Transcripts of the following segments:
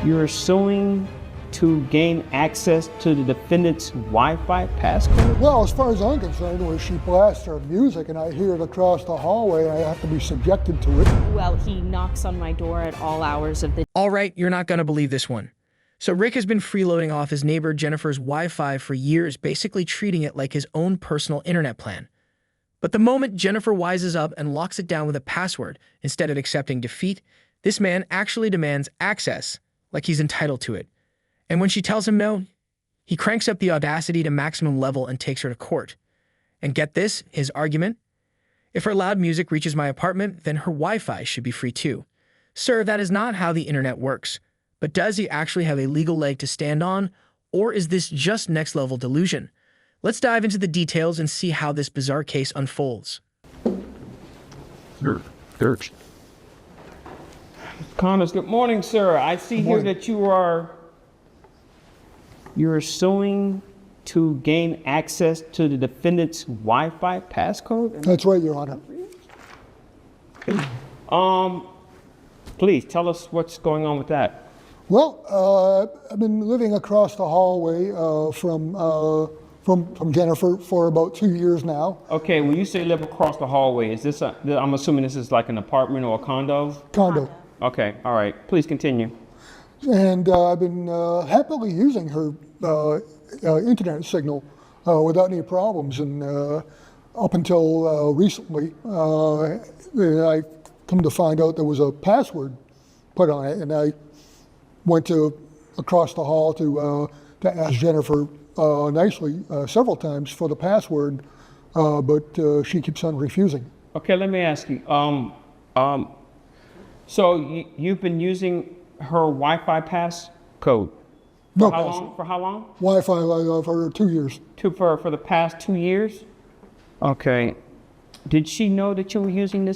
You're suing to gain access to the defendant's Wi-Fi passcode? Well, as far as I'm concerned, when she blasts her music and I hear it across the hallway, I have to be subjected to it. Well, he knocks on my door at all hours of the... All right, you're not going to believe this one. So Rick has been freeloading off his neighbor Jennifer's Wi-Fi for years, basically treating it like his own personal internet plan. But the moment Jennifer wises up and locks it down with a password instead of accepting defeat, this man actually demands access, like he's entitled to it. And when she tells him no, he cranks up the audacity to maximum level and takes her to court. And get this, his argument? If her loud music reaches my apartment, then her Wi-Fi should be free too. Sir, that is not how the internet works. But does he actually have a legal leg to stand on, or is this just next-level delusion? Let's dive into the details and see how this bizarre case unfolds. Search. Connors, good morning, sir. I see here that you're suing to gain access to the defendant's Wi-Fi passcode? That's right, Your Honor. Please tell us what's going on with that. Well, I've been living across the hallway from Jennifer for about 2 years now. Okay, when you say live across the hallway, is this I'm assuming this is like an apartment or a condo? Condo. Okay, all right. Please continue. And I've been happily using her internet signal without any problems. And up until recently, I come to find out there was a password put on it, and I went across the hall to ask Jennifer nicely several times for the password, but she keeps on refusing. Okay, let me ask you. So you've been using her Wi-Fi passcode? No, how long? For how long? Wi-Fi for 2 years. For the past 2 years? Okay. Did she know that you were using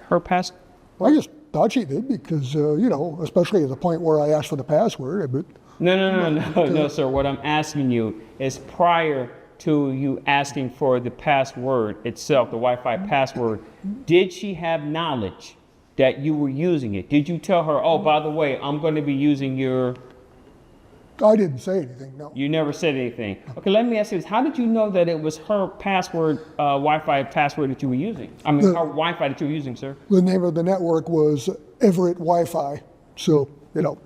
her pass? I just thought she did because, you know, especially at the point where I asked for the password. But No, sir. What I'm asking you is prior to you asking for the password itself, the Wi-Fi password, did she have knowledge that you were using it? Did you tell her, oh, by the way, I'm going to be using your... I didn't say anything, no. You never said anything. Okay, let me ask you this. How did you know that it was her password, Wi-Fi password that you were using? I mean, her Wi-Fi that you were using, sir? The name of the network was Everett Wi-Fi. So, you know.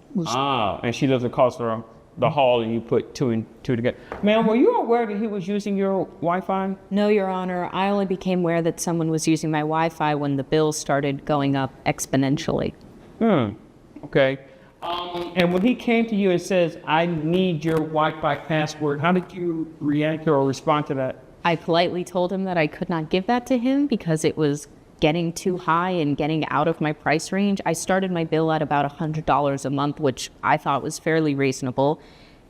And she lives across the hall and you put two and two together. Ma'am, were you aware that he was using your Wi-Fi? No, Your Honor. I only became aware that someone was using my Wi-Fi when the bill started going up exponentially. Okay. And when he came to you and says, I need your Wi-Fi password, how did you react or respond to that? I politely told him that I could not give that to him because it was getting too high and getting out of my price range. I started my bill at about $100 a month, which I thought was fairly reasonable.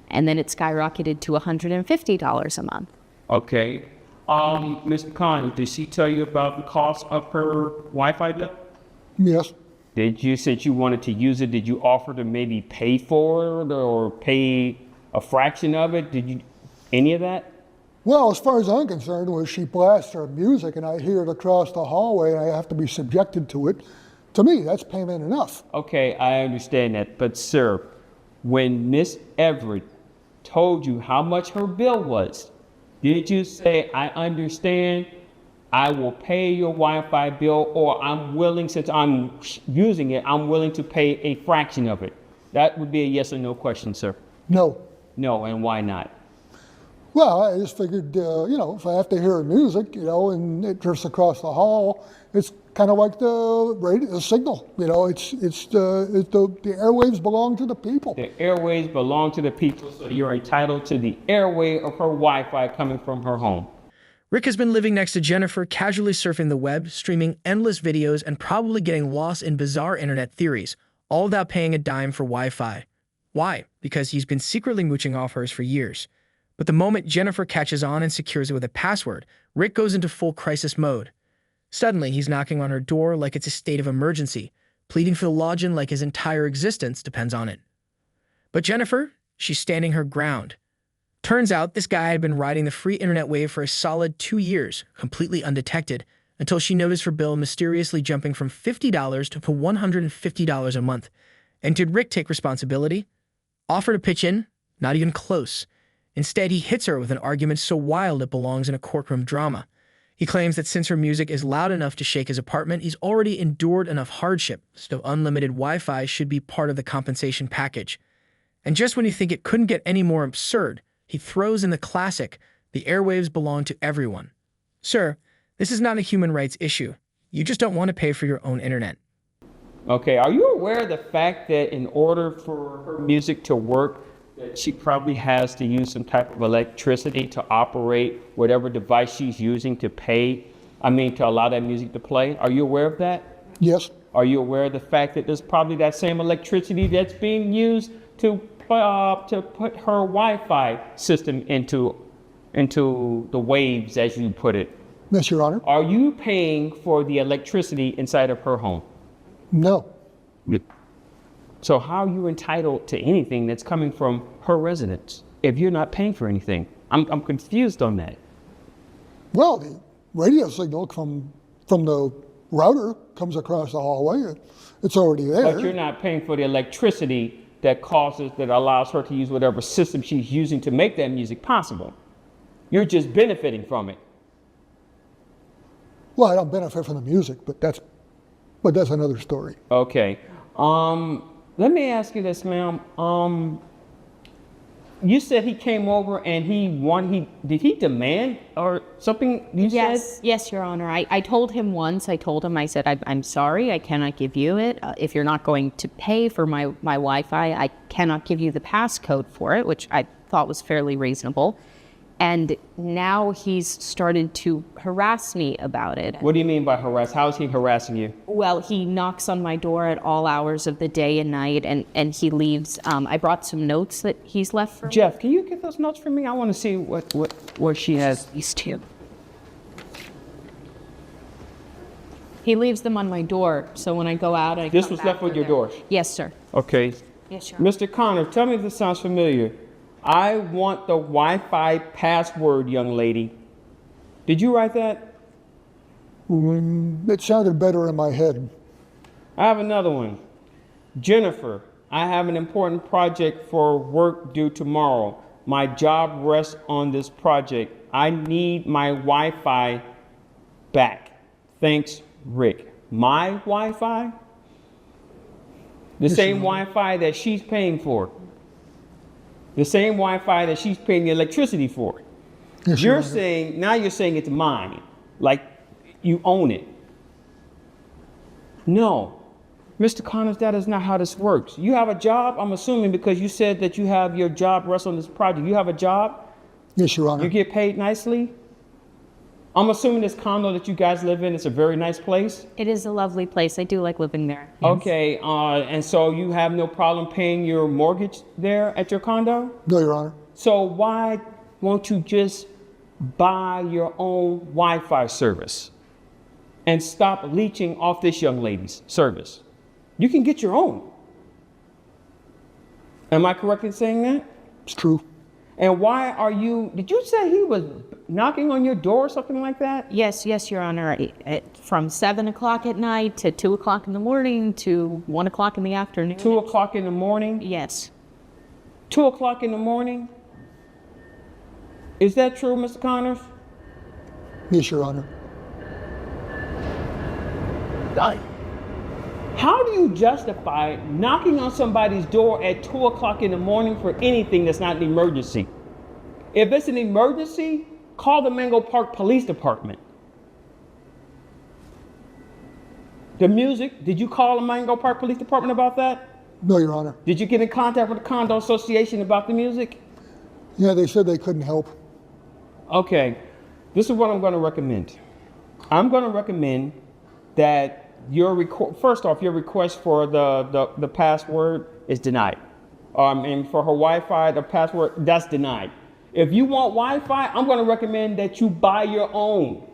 And then it skyrocketed to $150 a month. Okay. Mr. Khan, did she tell you about the cost of her Wi-Fi bill? Yes. Did you, since you wanted to use it, did you offer to maybe pay for it or pay a fraction of it? Did you, any of that? Well, as far as I'm concerned, when she blasts her music and I hear it across the hallway and I have to be subjected to it, to me, that's payment enough. Okay, I understand that. But sir, when Miss Everett told you how much her bill was, did you say, I understand, I will pay your Wi-Fi bill, or I'm willing, since I'm using it, I'm willing to pay a fraction of it? That would be a yes or no question, sir. No. No, and why not? Well, I just figured, you know, if I have to hear music, you know, and it drifts across the hall, it's kind of like the signal. You know, the airwaves belong to the people. The airwaves belong to the people, so you're entitled to the airway of her Wi-Fi coming from her home. Rick has been living next to Jennifer, casually surfing the web, streaming endless videos, and probably getting lost in bizarre internet theories, all without paying a dime for Wi-Fi. Why? Because he's been secretly mooching off hers for years. But the moment Jennifer catches on and secures it with a password, Rick goes into full crisis mode. Suddenly, he's knocking on her door like it's a state of emergency, pleading for the lodging like his entire existence depends on it. But Jennifer, she's standing her ground. Turns out this guy had been riding the free internet wave for a solid 2 years, completely undetected, until she noticed her bill mysteriously jumping from $50 to $150 a month. And did Rick take responsibility? Offer to pitch in? Not even close. Instead, he hits her with an argument so wild it belongs in a courtroom drama. He claims that since her music is loud enough to shake his apartment, he's already endured enough hardship, so unlimited Wi-Fi should be part of the compensation package. And just when you think it couldn't get any more absurd, he throws in the classic, the airwaves belong to everyone. Sir, this is not a human rights issue. You just don't want to pay for your own internet. Okay, are you aware of the fact that in order for her music to work, that she probably has to use some type of electricity to operate whatever device she's using to to allow that music to play? Are you aware of that? Yes. Are you aware of the fact that there's probably that same electricity that's being used to put her Wi-Fi system into the waves, as you put it? Yes, Your Honor. Are you paying for the electricity inside of her home? No. So how are you entitled to anything that's coming from her residence if you're not paying for anything? I'm confused on that. Well, the radio signal from the router comes across the hallway. It's already there. But you're not paying for the electricity that allows her to use whatever system she's using to make that music possible. You're just benefiting from it. Well, I don't benefit from the music, but that's another story. Okay. Let me ask you this, ma'am. You said he came over and did he demand or something you said? Yes, Your Honor. I told him once, I said, I'm sorry, I cannot give you it. If you're not going to pay for my Wi-Fi, I cannot give you the passcode for it, which I thought was fairly reasonable. And now he's started to harass me about it. What do you mean by harass? How is he harassing you? Well, he knocks on my door at all hours of the day and night, and he leaves. I brought some notes that he's left for me. Jeff, can you get those notes for me? I want to see what she has. These two. He leaves them on my door, so when I go out, I This come was back left with your them. door? Yes, sir. Okay. Yes, sir. Mr. Connor, tell me if this sounds familiar. I want the Wi-Fi password, young lady. Did you write that? It sounded better in my head. I have another one. Jennifer, I have an important project for work due tomorrow. My job rests on this project. I need my Wi-Fi back. Thanks, Rick. My Wi-Fi? The same Wi-Fi that she's paying for. The same Wi-Fi that she's paying the electricity for. Yes, You're saying it's mine, like you own it. No, Mr. Connors, that is not how this works. You have a job, I'm assuming, because you said that you have your job rests on this project. You have a job? Yes, Your Honor. You get paid nicely? I'm assuming this condo that you guys live in is a very nice place? It is a lovely place. I do like living there. Okay, and so you have no problem paying your mortgage there at your condo? No, Your Honor. So why won't you just buy your own Wi-Fi service and stop leeching off this young lady's service? You can get your own. Am I correct in saying that? It's true. And why did you say he was knocking on your door or something like that? Yes, Your Honor. From 7 o'clock at night to 2 o'clock in the morning to 1 o'clock in the afternoon. 2 o'clock in the morning? Yes. 2 o'clock in the morning? Is that true, Mr. Connors? Yes, Your Honor. How do you justify knocking on somebody's door at 2 o'clock in the morning for anything that's not an emergency? If it's an emergency, call the Mango Park Police Department. The music, did you call the Mango Park Police Department about that? No, Your Honor. Did you get in contact with the condo association about the music? Yeah, they said they couldn't help. Okay, this is what I'm going to recommend. I'm going to recommend that first off, your request for the password is denied. And for her Wi-Fi, the password, that's denied. If you want Wi-Fi, I'm going to recommend that you buy your own.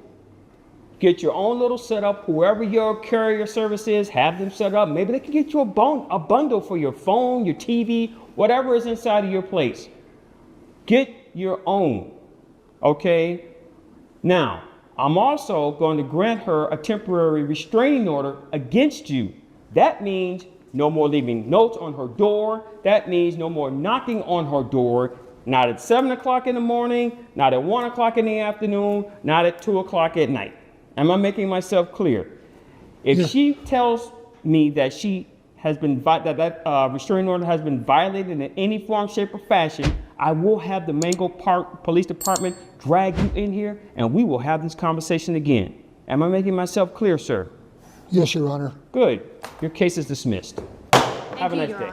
Get your own little setup. Whoever your carrier service is, have them set up. Maybe they can get you a bundle for your phone, your TV, whatever is inside of your place. Get your own. Okay? Now, I'm also going to grant her a temporary restraining order against you. That means no more leaving notes on her door. That means no more knocking on her door, not at 7 o'clock in the morning, not at 1 o'clock in the afternoon, not at 2 o'clock at night. Am I making myself clear? If she tells me that she has been that restraining order has been violated in any form, shape, or fashion, I will have the Mango Park Police Department drag you in here, and we will have this conversation again. Am I making myself clear, sir? Yes, Your Honor. Good. Your case is dismissed. Have a nice day.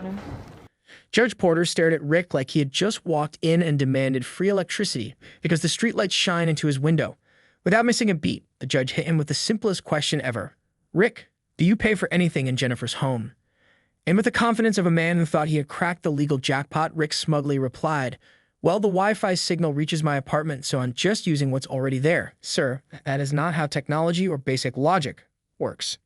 Judge Porter stared at Rick like he had just walked in and demanded free electricity because the streetlights shine into his window. Without missing a beat, the judge hit him with the simplest question ever. Rick, do you pay for anything in Jennifer's home? And with the confidence of a man who thought he had cracked the legal jackpot, Rick smugly replied, well, the Wi-Fi signal reaches my apartment, so I'm just using what's already there. Sir, that is not how technology or basic logic works.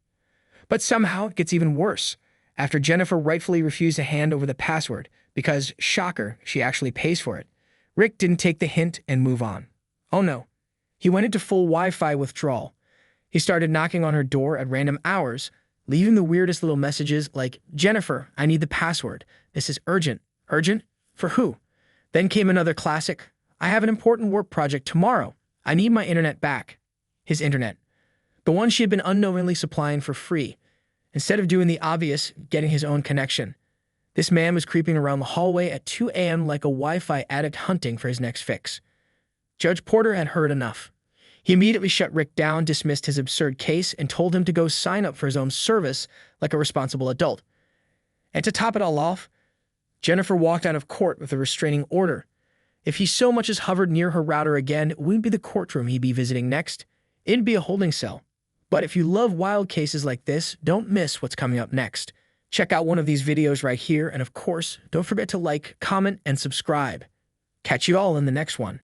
But somehow it gets even worse. After Jennifer rightfully refused to hand over the password, because, shocker, she actually pays for it, Rick didn't take the hint and move on. Oh no. He went into full Wi-Fi withdrawal. He started knocking on her door at random hours, leaving the weirdest little messages like, Jennifer, I need the password. This is urgent. Urgent? For who? Then came another classic. I have an important work project tomorrow. I need my internet back. His internet. The one she had been unknowingly supplying for free. Instead of doing the obvious, getting his own connection. This man was creeping around the hallway at 2 a.m. like a Wi-Fi addict hunting for his next fix. Judge Porter had heard enough. He immediately shut Rick down, dismissed his absurd case, and told him to go sign up for his own service like a responsible adult. And to top it all off, Jennifer walked out of court with a restraining order. If he so much as hovered near her router again, it wouldn't be the courtroom he'd be visiting next. It'd be a holding cell. But if you love wild cases like this, don't miss what's coming up next. Check out one of these videos right here, and of course, don't forget to like, comment, and subscribe. Catch you all in the next one.